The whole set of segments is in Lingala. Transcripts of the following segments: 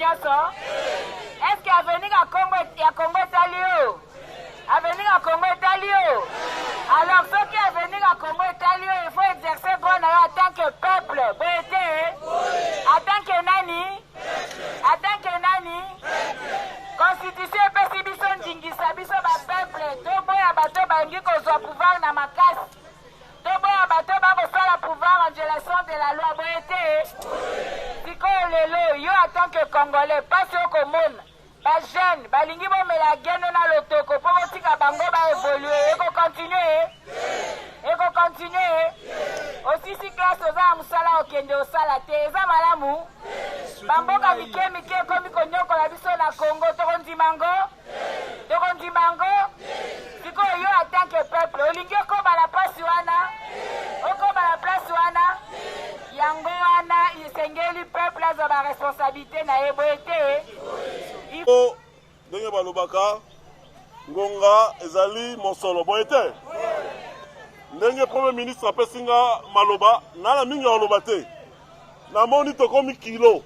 nyonso? Est-ce que avenir à Congo Italio? Avenir à Congo Italio? Alors ceux qui avenir à Congo Italio, il faut exercer bon en tant que peuple. En tant que nani? En tant que nani? Constitution epesi biso ndingisa biso bapeuple. Toboya bato bangi kozwa pouvoir na makasi. Toboya bato bakosala pouvoir en violation de la loi. Sikoyo lelo, yo en tant que Congolais, pasi okomona bajeune balingi bomela geno na lotoko mpo botika bango baévolue. Ekokontinue. Osisi klase oza na mosala okende osala te. Eza malamu. Bamboka mike ekomi konyokola biso na Congo. Tokondimango. Sikoyo yo en tant que peuple olingi okobala place wana. Yango wana isengeli peuple azwa ba responsabilité na ye boye te. Ndenge balobaka ngonga ezali mosolo boye te. Ndenge premier ministre apesinga maloba nala mingi aloba te. Namoni tokomi kilo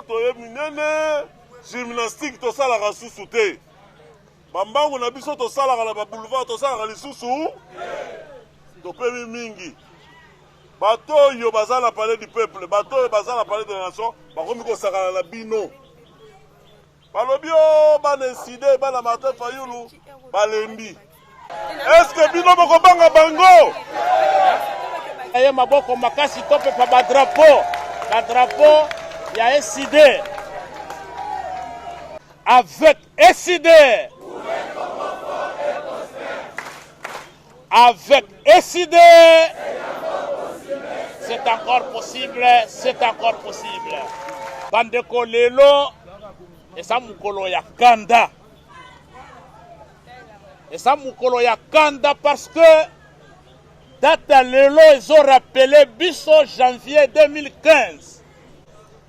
toye minene gymnastique tosalaka susu te. Bambangu na biso tosalaka na baboulevard tosalaka lisusu topemi mingi. Bato oyo baza na palais du peuple, bato oyo baza na palais de la nation, bakomi kosakana na bino. Balobi o baneside bana Martin Fayulu balembi. Est-ce que bino bokobanga bango? Aye maboko makasi tope pa ba drapeau ya SID. Avec SID. Avec SID. C'est encore possible. Bandeko lelo esa mukolo ya kanda. Parce que data lelo ils ont rappelé biso janvier 2015.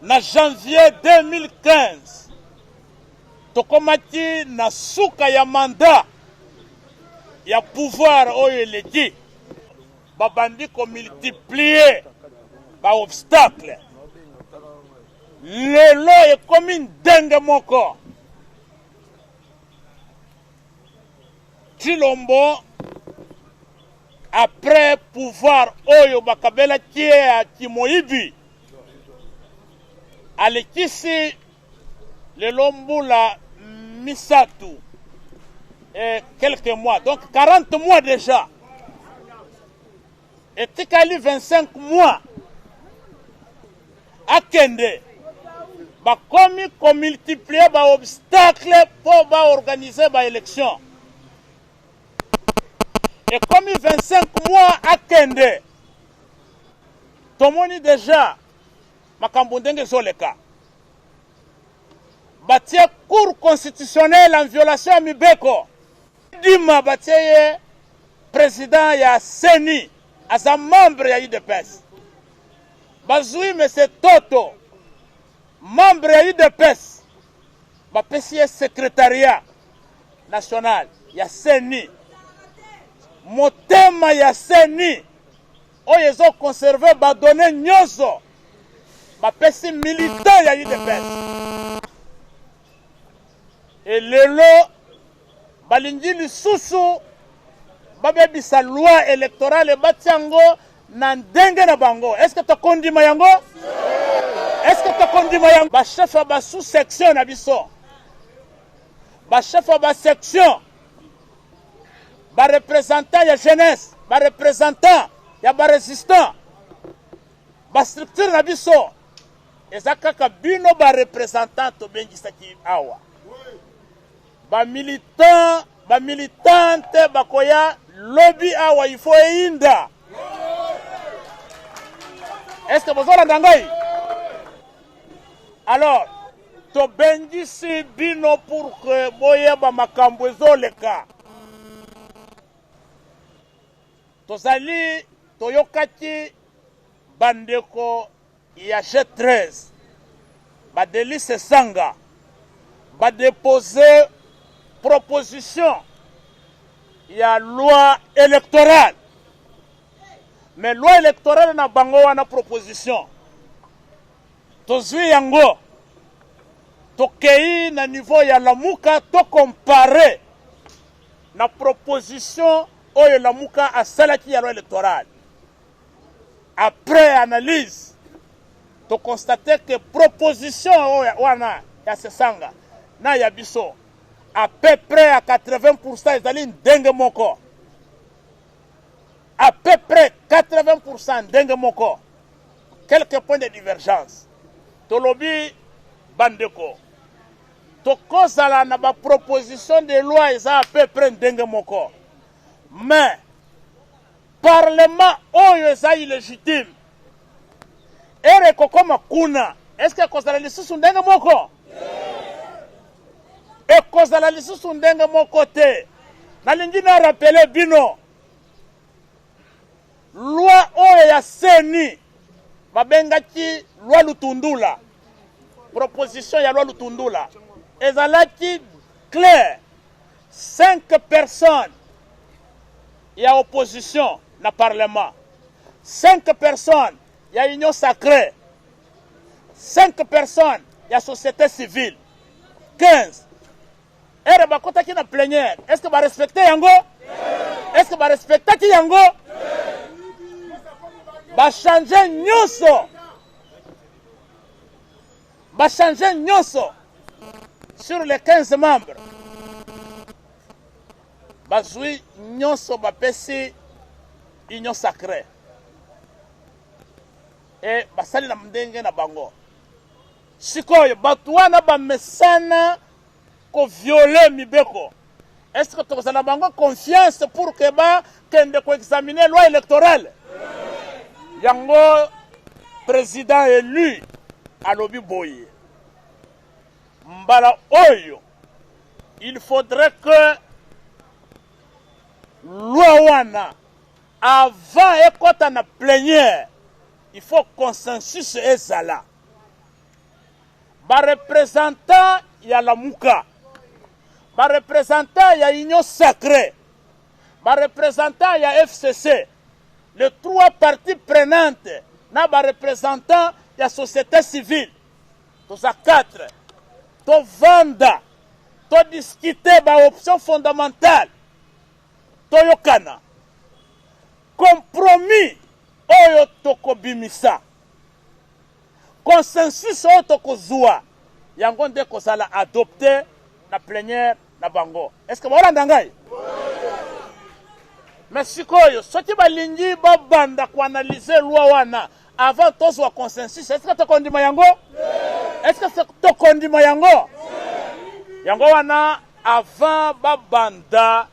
Na janvier 2015 tokomati na suka ya mandat ya pouvoir oyo eleki. Babandi ko multiplier ba obstacle. Lelo ekomi ndenge moko. Chilombo après pouvoir oyo bakabela tie ya Kimoibi alekisi lelo mbula misatu et quelques mois, donc 40 mois déjà. Et tikali 25 mois akende bakomi ko multiplier ba obstacle pour ba organiser ba élection. Et comme 25 mois akende tomoni déjà makambo ndenge zoleka. Batie cour constitutionnelle en violation ya mibeko. Dima batie président ya Seni as un membre ya UDPS. Bazui M. Toto, membre ya UDPS, bapesi secrétariat national ya Seni. Motema ya Seni, oyo ezo conservé ba donné nyonso, bapesi militant ya UDPS. Et lelo, balingi lisusu, babebisa loi électorale batiango na ndenge na bango. Est-ce que tu kondima yango? Est-ce que tu kondima yango? Ba chef ba sous-section na biso. Ba chef ba section. Ba représentant ya jeunesse, ba représentant ya ba résistant. Ba structure na biso. Ezakaka bino ba représentant to bengisaki awa. Ba militant, ba militante bakoya lobby awa il faut inda. Est-ce que vous avez entendu? Alors, to bengisi bino pour que boyeba makambo ezoleka. Tozali toyokaki bandeko ya G13 ba Delice Sanga ba déposer proposition ya loi électorale. Mais loi électorale na bango wana proposition. tozwi yango tokei na niveau ya Lamuka to comparer na proposition oyo Lamuka asalaki ya loi électorale. Après analyse, to constater que proposition wana ya Sesanga na ya biso à peu près à 80% ezali ndenge moko. À peu près 80% ndenge moko. Quelques points de divergence. Tolobi bandeko. Tokozala na ba proposition de loi eza à peu près ndenge moko. Mais Parlement oyo eza illégitime. Ere kokoma kuna. Est-ce que kozala lisusu ndenge moko? E kozala lisusu ndenge moko te. Nalingi na rappeler bino. Loi oyo ya seni babengaki loi Lutundula. Proposition ya loi Lutundula. Ezalaki clair. 5 personnes ya opposition na parlement. 5 personnes ya union sacrée. 5 personnes ya société civile. 15. Ere bakota ki na plénière. Est-ce que ba respecter yango? Est-ce que ba respecter ki yango? Ba changer nyonso. Ba changer nyonso. Sur les 15 membres. Bazui nyonso bapesi union sacrée. Et basali na mdenge na bango. Sikoyo batu wana bamesana ko violer mibeko. Est-ce que tu as na bango confiance pour que ba kende ko examiner loi électorale? Yango président élu alobi boye. Mbala oyo, il faudrait que loi wana avant ekota na plénière, il faut consensus ezala. Ba représentant ya Lamuka, ba représentant ya union sacrée, ba représentant ya FCC, les 3 parties prenantes, na ba représentant ya société civile, tous à 4, to vanda, to discuter ba option fondamentale, to yokana, compromis oyo toko bimisa, consensus oyo toko zua, yango nde kozala adopté na plénière na bango. Est-ce que bolanda ngai? Mais sikoyo, soki balingi babanda ko analyser loi wana avant tozwa consensus, est-ce que tokondima yango? Est-ce que tokondima yango? Yango wana avant babanda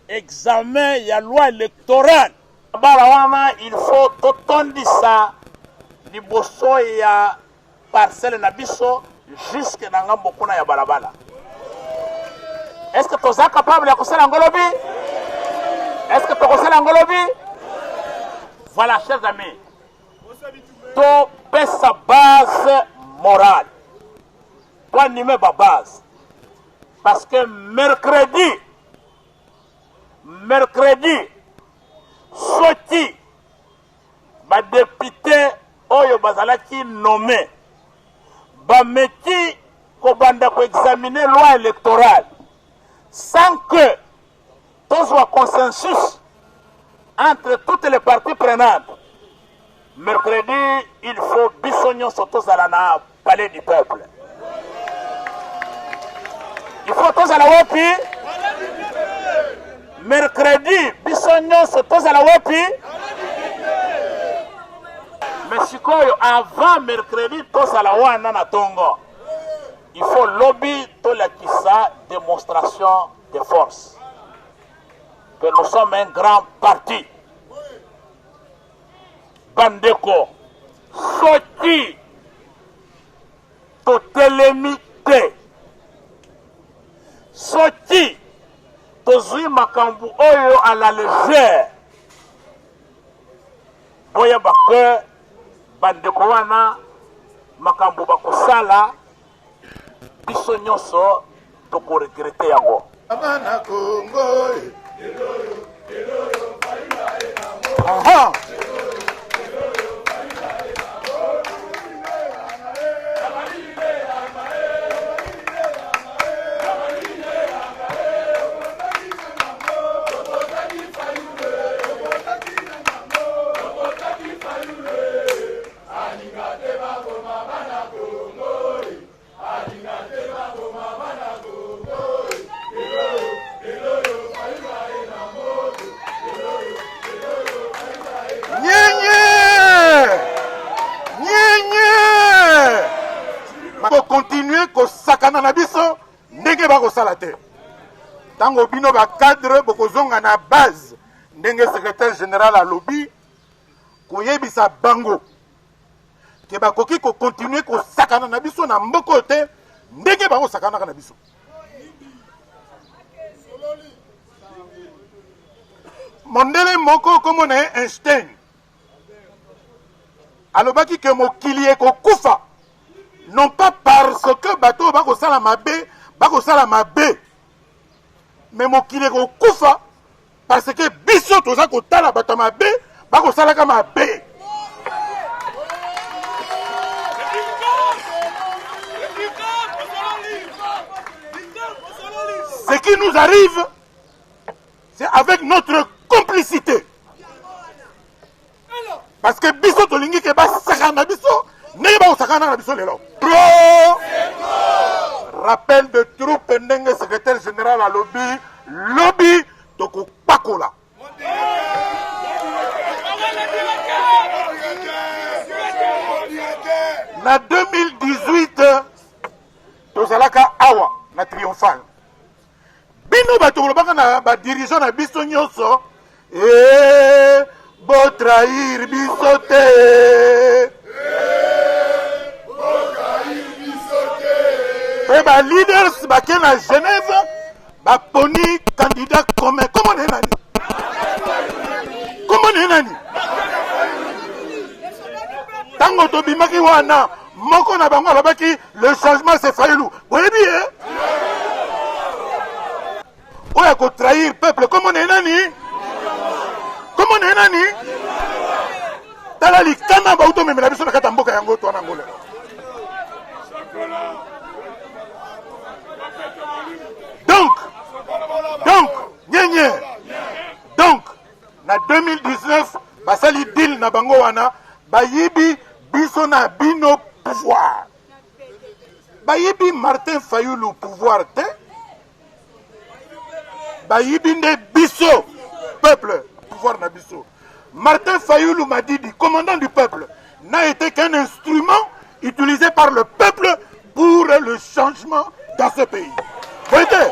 examen ya loi électorale. Bara wana il faut totondisa liboso ya parcelle na biso jusque na ngambo kuna ya balabala. Est-ce que toza capable ya kosala ngolobi? Est-ce que tokosala ngolobi? Voilà, chers amis. To pesa base morale. To animer ba base. Parce que mercredi, soti ba député oyo bazalaki nommé ba meti ko banda ko examiner loi électorale sans que tout soit consensus entre toutes les parties prenantes. Mercredi, il faut bisogno sotozalana palais du peuple. Il faut tous à la wapi. Mercredi, bisogno sotozala wapi. Mais sikoyo avant mercredi tozala wana na tongo. Il faut lobby tolakisa démonstration de force. Que nous sommes un grand parti. Bandeko, soti, totelemite, soti, tozui makambu oyo à la légère. Boya bake, bandeko wana, makambu bakosala, biso nyonso, toko regrete yango. Amana Congo. Aha. te. Tango bino ba cadre bokozonga na base ndenge secrétaire général à lobby koyebisa bango ke bakoki ko continuer ko sakana na biso na mboko te ndenge bango sakana na biso. Mondele moko comme na Einstein alobaki ke mokili ekokufa non pas parce que bato bakosala mabe mais mokili ekokufa parce que biso toza kotala bato mabe bakosalaka mabe. Ce qui nous arrive, c'est avec notre complicité. Parce que biso tolingi ke ba sakana biso, ne ba sakana na biso lelo. Pro! Rappel de troupes ndenge secrétaire général à lobby toko pakola. Na 2018 tozalaka awa na triomphal. Bino bato lobaka na ba dirigeant na biso nyonso bo trahir biso te. Pe ba leaders bake na Genève ba poni candidat commun. Comment on est nani? Tango to bimaki wana moko na bango alobaki le changement c'est Fayulu. Voyez bien. Oya ko trahir peuple comment on est nani? Tala li kama ba uto memela biso na kata mboka yango to na ngole. Donc, na 2019, basali deal na bango wana, bayibi biso na bino pouvoir. Bayibi Martin Fayulu pouvoir te. Bayibi ne biso, peuple, pouvoir na biso. Martin Fayulu Madidi, commandant du peuple, n'a été qu'un instrument utilisé par le peuple pour le changement dans ce pays. Voyez,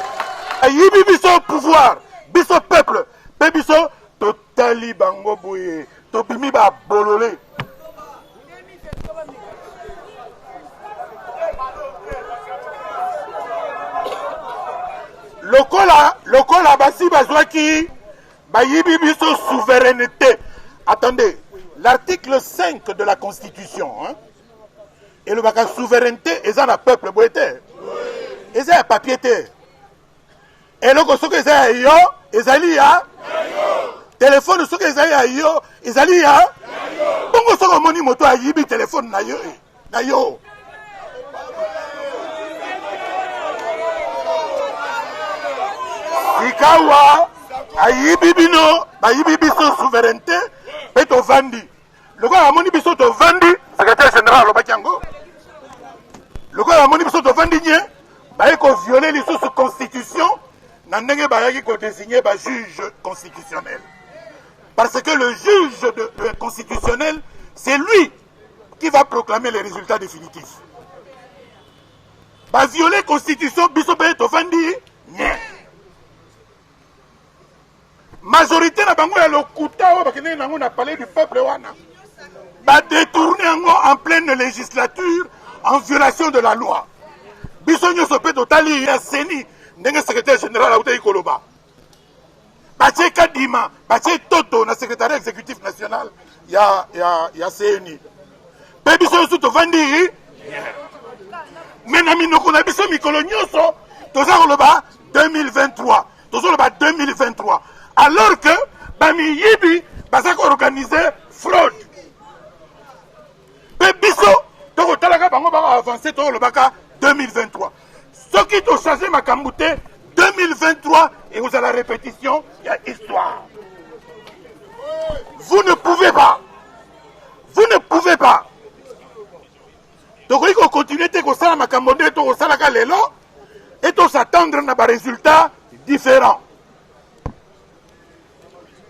bayibi biso pouvoir. Biso peuple, pe biso totali bango boye, to bimi ba bololé. Lokola basi bazwaki bayibi biso souveraineté. Attendez, l'article 5 de la Constitution, hein, et le baka souveraineté, et ça na peuple boyete. Et ça papier te. Et le soki ezali ya yo ezali ya téléphone soki ezali ya yo ezali ya bongo soki omoni moto ayibi téléphone na yo sikawa ayibi bino bayibi biso souveraineté pe tovandi lokola amoni biso tovandi secrétaire général alobaki yango lokola amoni biso tovandi nye baye ko violer lisusu constitution. Nandenge bayaki ko désigner ba juge constitutionnel. Parce que le juge constitutionnel, c'est lui qui va proclamer les résultats définitifs. Ba violer constitution biso pe to fandi nye. Majorité na bango ya lokuta o bakene nango na palais du peuple wana. Ba détourner yango en pleine législature en violation de la loi. Biso nyoso pe totali ya seni. Ndenge secrétaire général a outé Koloba. Baché Kadima, Baché Toto, na secrétaire exécutif national, ya CNI. Baby so to vandi. Menami no kona biso mikolo nyoso, toza Koloba 2023. Toza Koloba 2023. Alors que bami yibi basa ko organiser fraude. Baby so to talaka bango ba avancer to Koloba 2023. Ce qui t'a changé ma cambouté 2023 et vous avez la répétition, il y a histoire. Vous ne pouvez pas. Donc il faut continuer à faire ma cambouté, et à s'attendre à des résultats différents.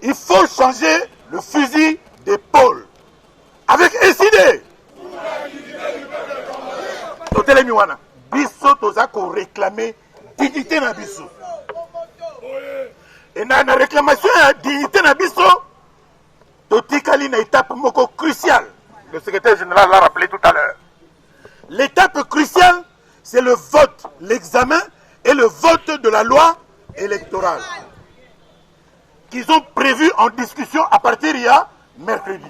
Il faut changer le fusil d'épaule avec SID. Biso toza ko réclamer dignité na biso. Et na réclamation ya dignité na biso, totikali na étape moko cruciale. Le secrétaire général l'a rappelé tout à l'heure. L'étape cruciale, c'est le vote, l'examen et le vote de la loi électorale qu'ils ont prévu en discussion à partir d'hier, mercredi.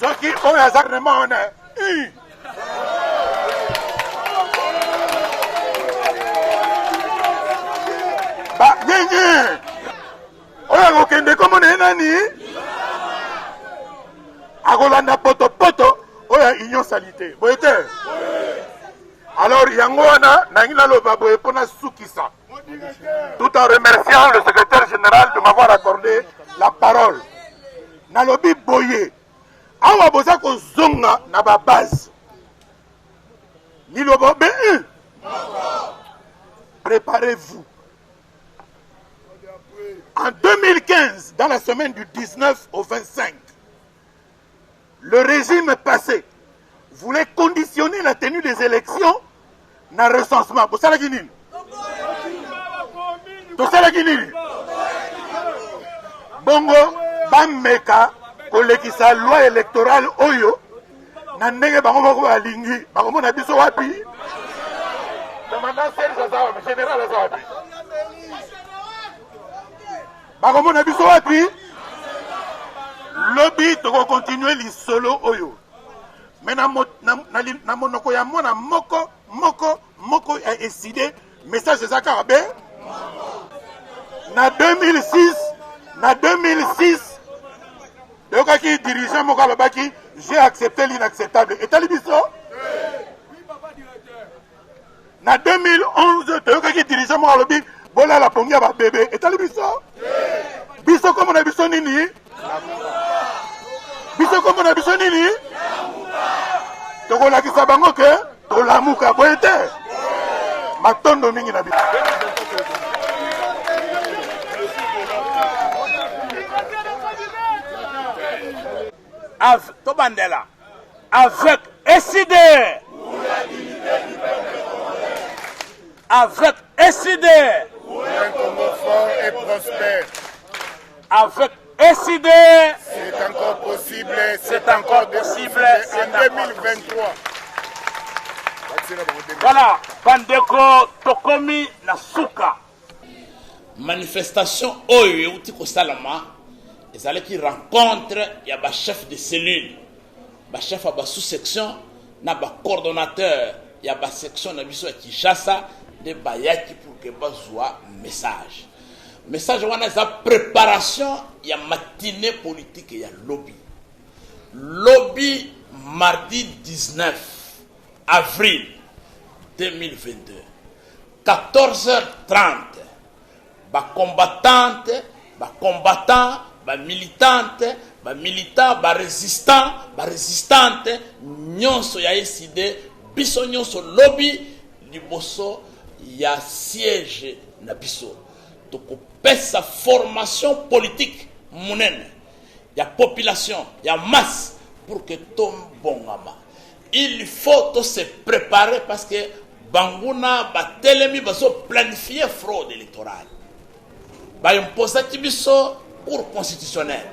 Ce qui ont exactement on est. Bah, nye. Oya kokende comme on est nani. Agolanda poto poto. Oya union salité. Boyete. Alors yango wana nangina loba boye pona sukisa. Tout en remerciant le secrétaire général de m'avoir accordé la parole. Nalobi boye. Awa boza ko zonga na ba base. Ni lobo be. Préparez-vous. En 2015, dans la semaine du 19 au 25, le régime passé voulait conditionner la tenue des élections dans le recensement. Vous savez qui? Bongo, Bameka, kolekisa loi électorale Oyo, Nandenge Bango Balingi, Bango Nabiso Wapi, commandant Serge Azawapi, général Azawapi. Bango Nabiso Wapi, lobby, toko continuer li solo Oyo. Mais na monoko ya mona moko a décidé message de Zakarabe. Na 2006, Tokaki dirigeant Mokalobaki, j'ai accepté l'inacceptable. Et Talibiso? Na 2011, Tokaki dirigeant Mokalobi, Bola la pongia ba bébé. Et Talibiso? Biso comme on a biso nini? Biso comme on a biso nini? Tokola kisabango ke? Tolamuka boyete? Matondo mingi na biso. Tobandela, avec SID, avec SID, un Congo fort et prospère. Avec SID, C'est encore possible, c'est encore possible en 2023. Voilà, Bandeko Tokomi Nasuka. Manifestation Oyo Uti Kosalama. Ils allaient qui rencontre, il y a un chef de cellule, un chef de sous-section, un coordonnateur, il y a une section de Kinshasa, de Bayaki pour que soit message. Message, on a la préparation, il y a matinée politique et il y a lobby. Lobby mardi 19 avril 2022, 14h30, combattante, combattant, militante, militant, résistante, nyonso ya SID, biso nyonso lobby, liboso ya siège na biso. Donc sa formation politique munene, ya population, ya masse pour que tombe bongama. Il faut se préparer parce que banguna batelemi baso planifier fraude électorale. Ba imposa tibiso cour constitutionnel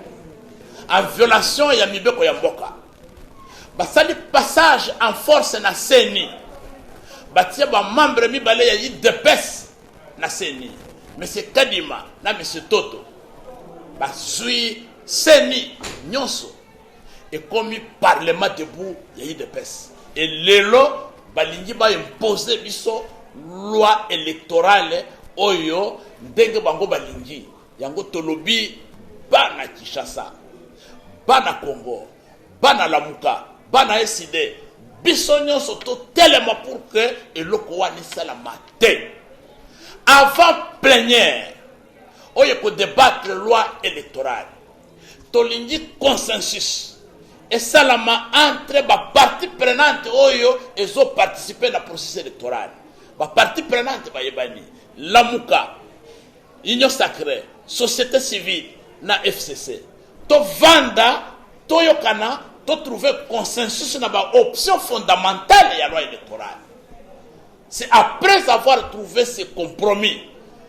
en violation ya mibeko ya mboka basali passage en force na CENI batia ba membre mibale ya IDPS na CENI monsieur Kadima na monsieur Toto basui CENI nyonso et comme parlement debout ya IDPS et lelo balingi ba imposer biso loi électorale oyo ndenge bango balingi yango tolobi bana Kinshasa, bana Congo, bana Lamuka, bana SID, biso nyonso to tellement pour que eloko wani salama te. Avant plénière, oye ko débattre loi électorale. Tolingi consensus. esalama entre baparti prenante oyo ezoparticipe na processus électoral. Baparti prenante bayebani Lamuka, Union Sacrée, Société Civile na FCC. To vanda, to yokana, to trouver consensus na ba option fondamentale ya loi électorale. C'est après avoir trouvé ce compromis,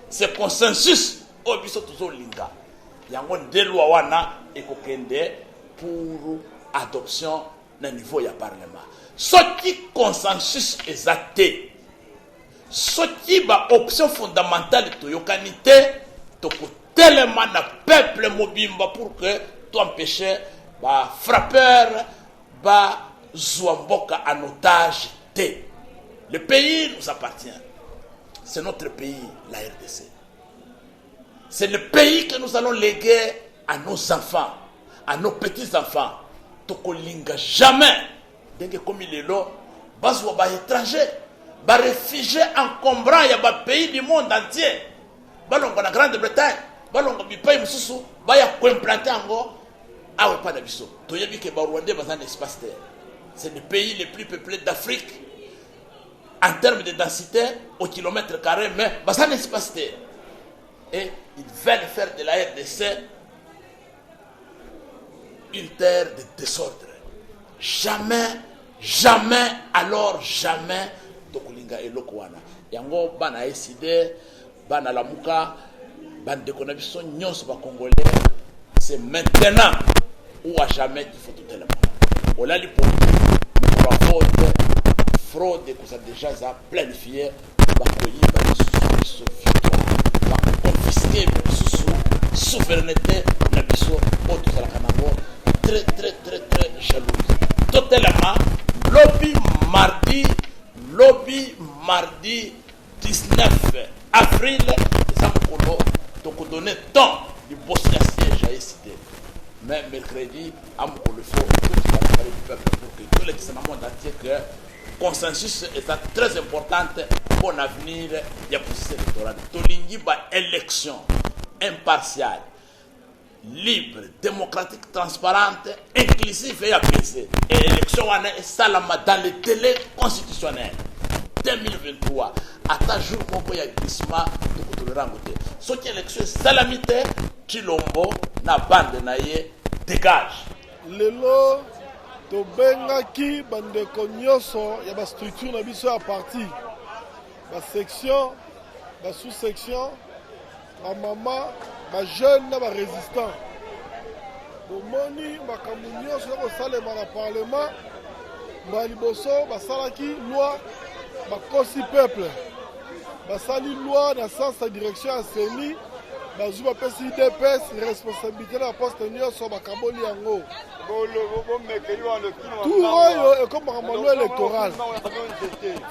ce consensus, au biso tuzo linga. Yango de loi wana ekokende pour adoption na niveau ya parlement. Ce qui consensus exacté, ce qui ba option fondamentale to yokanité, to tellement na peuple mobimba pour que to empêcher ba frappeur ba Zouamboka en otage te. Le pays nous appartient. C'est notre pays, la RDC. C'est le pays que nous allons léguer à nos enfants, à nos petits-enfants. Tokolinga jamais, dès que comme il est là, bazwa ba étranger, ba réfugiés encombrants, il y a ba pays du monde entier. Balonga na Grande-Bretagne, balonga bi pays mususu, ba ya ko implanter ango, awe pas d'abisso. Toyebi ke ba Rwanda bazan espace terre. C'est le pays le plus peuplé d'Afrique. En termes de densité, au kilomètre carré, mais ça n'est pas terre. Et ils veulent faire de la RDC une terre de désordre. Jamais, jamais, alors jamais, Tokulinga et Lokwana. Yango, bana SID, bana Lamuka, bana de Konabison, nyons ba Congolais, c'est maintenant ou à jamais qu'il faut tout le monde. On a l'hypothèse, fraude que ça déjà ça planifié confisquer souveraineté na biso autre la kanango très très très très jalouse totalement lobby mardi 19 avril ça me donc donner temps du Bosnia siège à cité mais mercredi à me le faut tout du peuple pour que tous les qui sont dans le monde entier que consensus est très importante pour l'avenir de la processus électoral. Tolingi ba élection impartiale, libre, démocratique, transparente, inclusive et apaisée. Et l'élection est salama dans le délai constitutionnel 2023. À ta jour, il y a glissement de Kotolerangote. Ce qui est l'élection salamité, Chilombo, na bande naye, dégage. Lelo tobengaki bandeko nyonso ya ba structure na biso ya parti ba section ba sous-section ba mama ba jeune na ba résistant bomoni makambo nyonso ya kosalema na parlement ba liboso basalaki loi bakosi peuple basali loi na sens ya direction ya CENI bazwi bapesi IDPS responsabilité na poste nyonso bakaboli yango tout oyo ekomaka loi électorale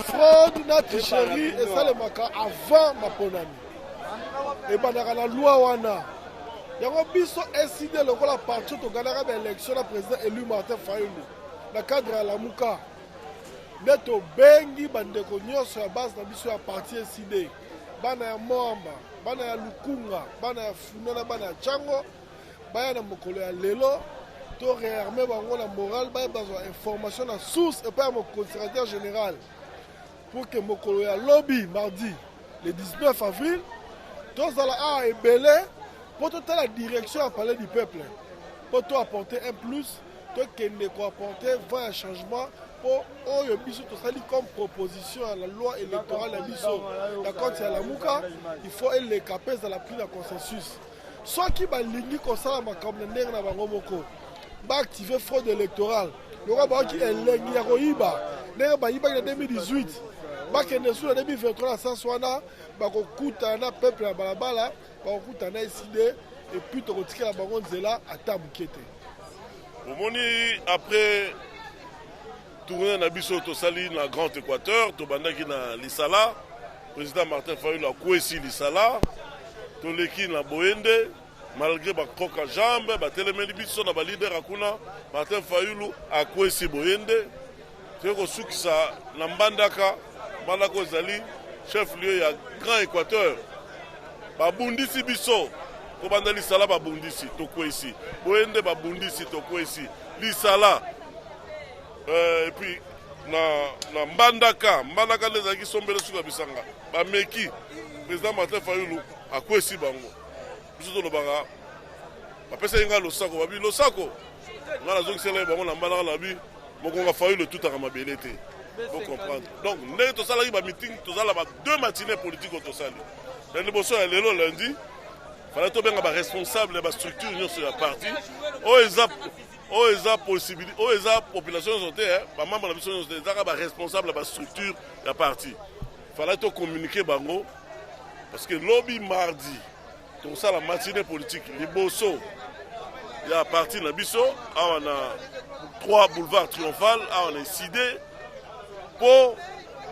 fraude na tricherie esalemaka avant maponami ebandaka na loi wana yango biso eside lokola parti togandaka baélection na président élu Martin Fayulu na cadre ya Lamuka nde tobengi bandeko nyonso ya base na biso ya parti eside bana ya Moamba bana ya Lukunga bana ya Funana bana ya Chango baya na mokolo ya lelo to réarmer bango na moral baya bazwa information na source et pas mon conservateur général pour que mokolo ya lobby mardi le 19 avril tozala a ebele pour toute la direction à parler du peuple pour to apporter un plus to kende ko apporter 20 changements pour oyo biso tosali comme proposition à la loi électorale ya biso la compte ya Lamuka il faut elle les capes dans la prise de consensus soit qui balingi kosala makambo na ndenge na bango moko ba activer fraude électorale loko ba ki elengi ya koyiba ndenge bayiba na 2018 ba kende sous na 2023 na sens wana ba kokutana peuple ya balabala ba kokutana décider et puis to kotikela bango nzela ata mukete omoni après tourner na biso tosali na Grand Équateur tobandaki na Lisala président Martin Fayulu akwesi Lisala toleki na Boyende malgré bakroka jambe batelemeli biso na balider akuna Martin Fayulu akwesi Boyende tekosukisa na mbandaka ezali chef lieu ya Grand Équateur babundisi biso kobanda Lisala babundisi tokwesi Boyende babundisi tokwesi Lisala et puis na Mbandaka les aki sombele suka bisanga ba meki président Martin Fayulu akwesi bango biso to lobaka bapesa inga losako babi losako ngala zoki sele bango na Mbandaka labi mokonga Fayulu tout à mabele te. Vous comprendre. Donc, nous avons un meeting, nous avons 2 matinées politiques au Tosali. Lundi, il fallait que les responsables de la structure sur la partie. La population, les membres de la mission, les responsables de la structure de la partie. Il fallait communiquer bango parce que lobby mardi, donc ça la matinée politique, les bosso, il y a parti de la bisso, on a 3 boulevards triomphal, on a décidé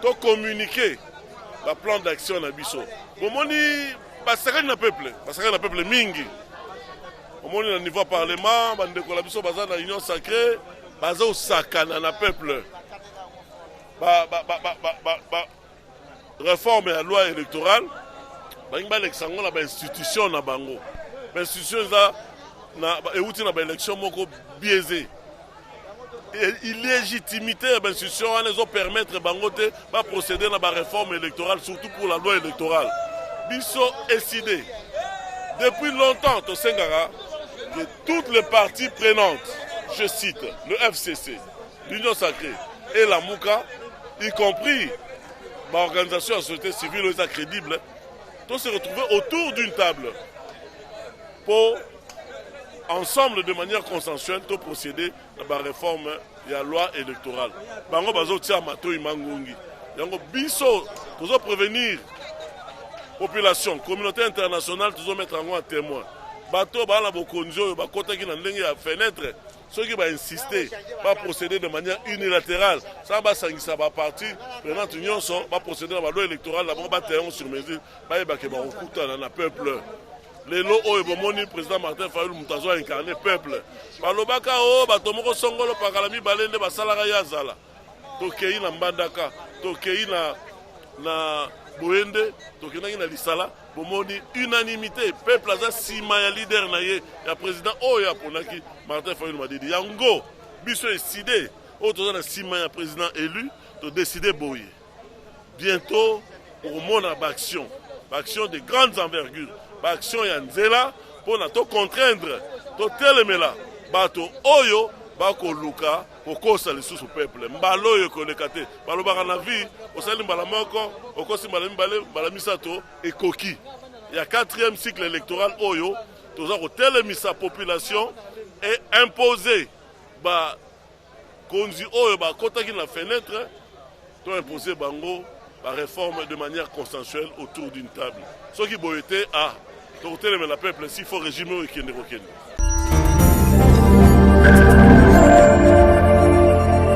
pour communiquer le plan d'action na biso. Bomoni basaka na peuple mingi. Bomoni na niveau parlement, bande ko la biso baza na union sacrée, baza au sakana na peuple. Réforme la loi électorale, ba l'exango na ba institution na bango. Ba institution za na euti na ba élection moko biaisé. Illégitimité de l'institution va permettre de procéder à la réforme électorale, surtout pour la loi électorale. Bisso décidé depuis longtemps au Sengara que toutes les parties prenantes, je cite le FCC, l'Union Sacrée et la Mouka, y compris l'organisation de la société civile crédible, tous se retrouver autour d'une table pour ensemble de manière consensuelle de procéder à la réforme de la loi électorale. Bango bazo tia mato imangongi. Yango biso pour prévenir population, communauté internationale, tous mettre en témoin. Bato ba la bokonjo ba kota ki na ndenge ya fenêtre, ceux qui va insister, va procéder de manière unilatérale, ça va sangisa ba parti, prenant union sont va procéder à la loi électorale, la ba terrain sur mesure, ba ba ke ba okuta na peuple. Les lots au Ebomoni, président Martin Fayulu Moutazo a incarné peuple. Balobaka o batomoko songolo pakalami balende basalaka yazala. Tokei na Mbandaka, tokei na Boende, tokei na Lisala, bomoni unanimité. Peuple aza sima ya leader na ye, ya président oya ponaki Martin Fayulu Madidi. Yango biso décidé, o toza na sima ya président élu, to décider boye. Bientôt au monde action de grandes envergures. Action ya nzela pour to contraindre to telemela bato oyo bako luka kokosa lisusu peuple mbalo oyo kolekate balobaka na vie osali mbala moko okosi mbala mibale mbala misato ekoki ya 4e cycle électoral oyo toza ko telemisa population et imposer ba konzi oyo ba kotaki na fenêtre to imposer bango la réforme de manière consensuelle autour d'une table. Ce qui boyete a, donc le peuple, s'il faut régimer au Kenya.